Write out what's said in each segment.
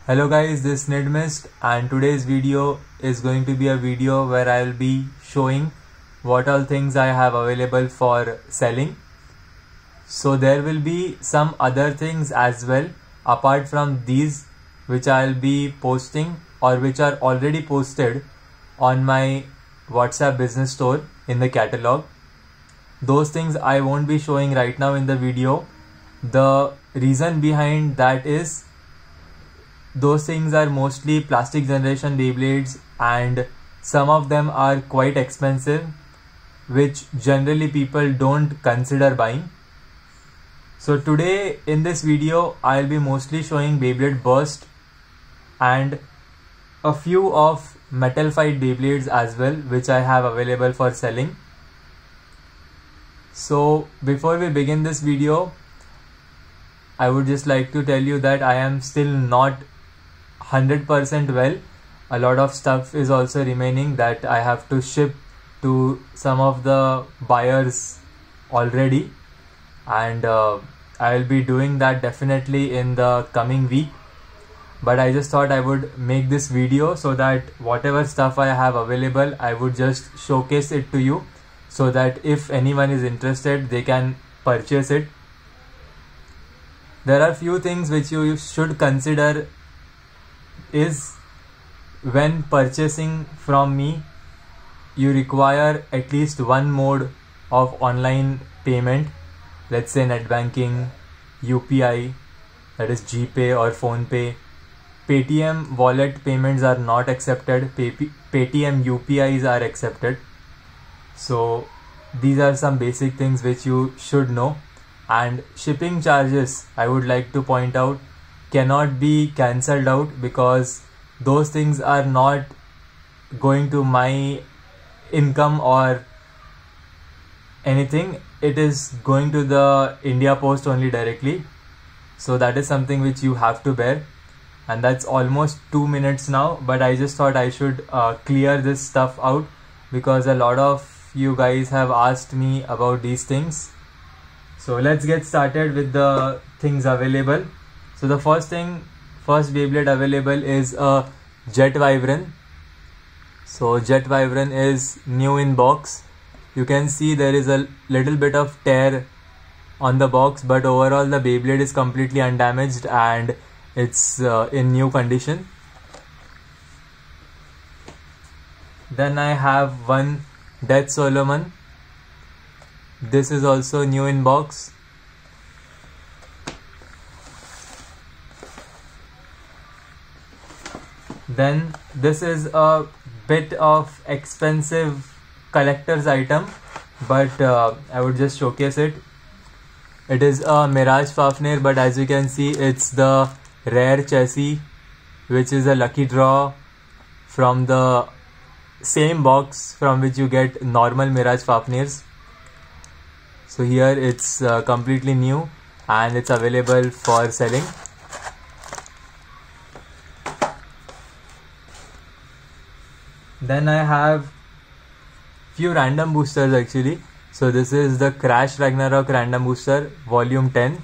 Hello guys, this is Nidmist and today's video is going to be a video where I will be showing what all things I have available for selling. So there will be some other things as well apart from these which I will be posting or which are already posted on my WhatsApp business store in the catalog. Those things I won't be showing right now in the video. The reason behind that is those things are mostly plastic generation Beyblades and some of them are quite expensive, which generally people don't consider buying. So today in this video I'll be mostly showing Beyblade Burst and a few of Metal Fight Beyblades as well, which I have available for selling. So before we begin this video, I would just like to tell you that I am still not 100% well. A lot of stuff is also remaining that I have to ship to some of the buyers already, and I will be doing that definitely in the coming week. But I just thought I would make this video so that whatever stuff I have available, I would just showcase it to you so that if anyone is interested, they can purchase it. There are few things which you should consider is when purchasing from me, you require at least one mode of online payment, let's say net banking, UPI, that is GPay or PhonePe. Paytm wallet payments are not accepted, Paytm UPIs are accepted. So these are some basic things which you should know. And shipping charges, I would like to point out, cannot be cancelled out because those things are not going to my income or anything. It is going to the India Post only directly. So that is something which you have to bear. And that's almost 2 minutes now, but I just thought I should clear this stuff out because a lot of you guys have asked me about these things. So let's get started with the things available. So the first Beyblade available is a Jet Wyvern. So Jet Wyvern is new in box. You can see there is a little bit of tear on the box, but overall the Beyblade is completely undamaged and it's in new condition. Then I have one Death Solomon. This is also new in box. Then this is a bit of expensive collector's item, but I would just showcase it. It is a Mirage Fafnir, but as you can see, it's the rare chassis, which is a lucky draw from the same box from which you get normal Mirage Fafnirs. So here it's completely new and it's available for selling. Then I have few random boosters actually. So this is the Crash Ragnarok random booster volume 10,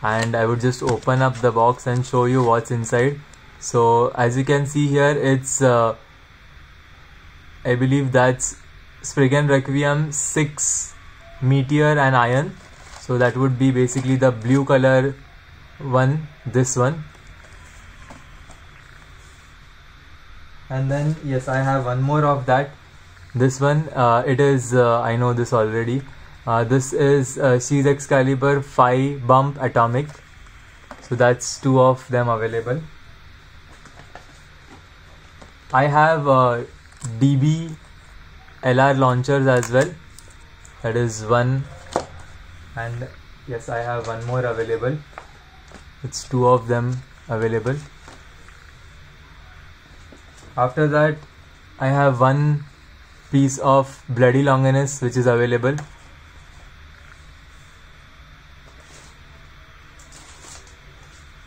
and I would just open up the box and show you what's inside. So as you can see here, it's I believe that's Spriggan Requiem 6 Meteor and Iron. So that would be basically the blue color one, this one. And then yes, I have one more of that. This one, it is, I know this already. This is She's Excalibur 5 Bump Atomic. So that's two of them available. I have DB LR launchers as well. That is one. And yes, I have one more available. It's two of them available. After that, I have one piece of Bloody Longinus which is available.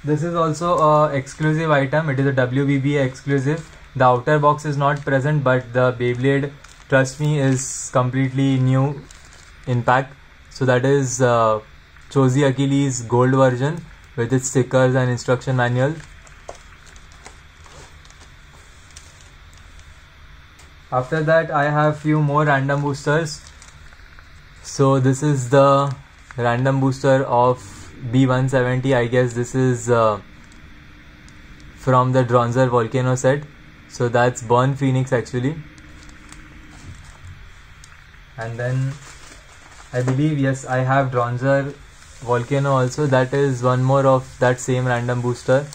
This is also a exclusive item. It is a WBBA exclusive. The outer box is not present, but the Beyblade, trust me, is completely new in pack. So that is Chozi Achilles gold version with its stickers and instruction manual. After that I have few more random boosters. So this is the random booster of B170. I guess this is from the Dronzer Volcano set. So that's Burn Phoenix actually. And then I believe, yes, I have Dronzer Volcano also. That is one more of that same random booster.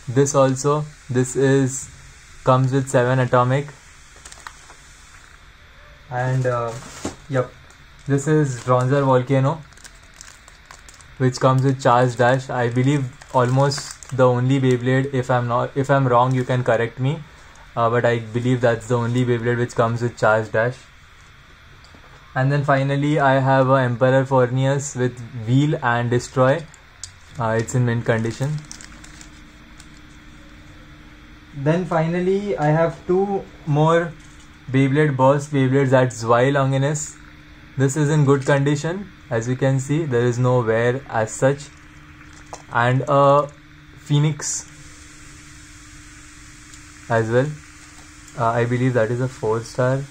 This also, this is comes with 7 atomic. And yep, this is Dronzer Volcano, which comes with Charge Dash. I believe almost the only Beyblade. If I'm wrong, you can correct me. But I believe that's the only Beyblade which comes with Charge Dash. And then finally I have a Emperor Fornius with Wheel and Destroy. It's in mint condition. Then finally I have 2 more Beyblade Burst Beyblades, that's Zwei Longinus. This is in good condition. As you can see, there is no wear as such. And a Phoenix as well. I believe that is a 4-star.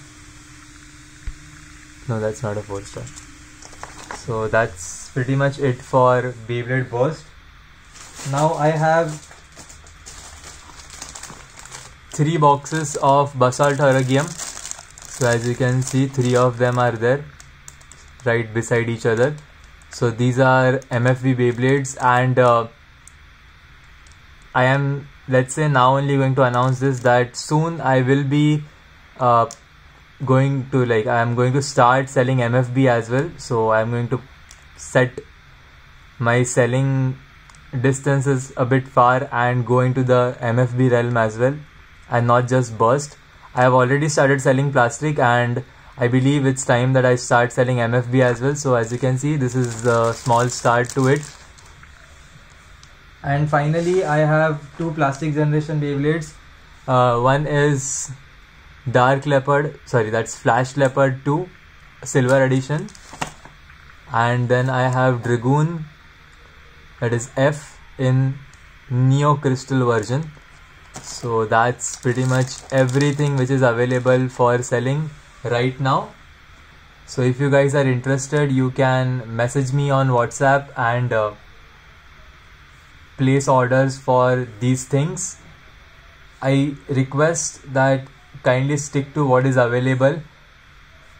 No, that's not a 4-star. So that's pretty much it for Beyblade Burst. Now I have 3 boxes of Basalt Horrorgium. So as you can see, 3 of them are there right beside each other. So these are MFB Beyblades, and I am, let's say, now only going to announce this, that soon I will be I am going to start selling MFB as well. So I am going to set my selling distances a bit far and go into the MFB realm as well, and not just Burst. I have already started selling plastic, and I believe it's time that I start selling MFB as well. So as you can see, this is the small start to it. And finally I have 2 plastic generation Beyblades. One is Dark Leopard, sorry, that's Flash Leopard 2 Silver Edition. And then I have Dragoon, that is F, in Neo Crystal version. So that's pretty much everything which is available for selling right now. So if you guys are interested, you can message me on WhatsApp and place orders for these things. I request that kindly stick to what is available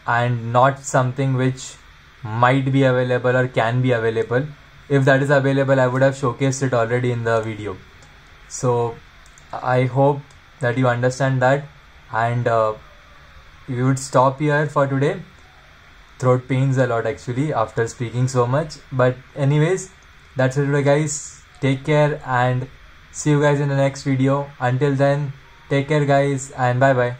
and not something which might be available or can be available. If that is available, I would have showcased it already in the video. So I hope that you understand that, and we would stop here for today. Throat pains a lot actually after speaking so much, but anyways, that's it today guys. Take care and see you guys in the next video. Until then, take care guys, and bye bye.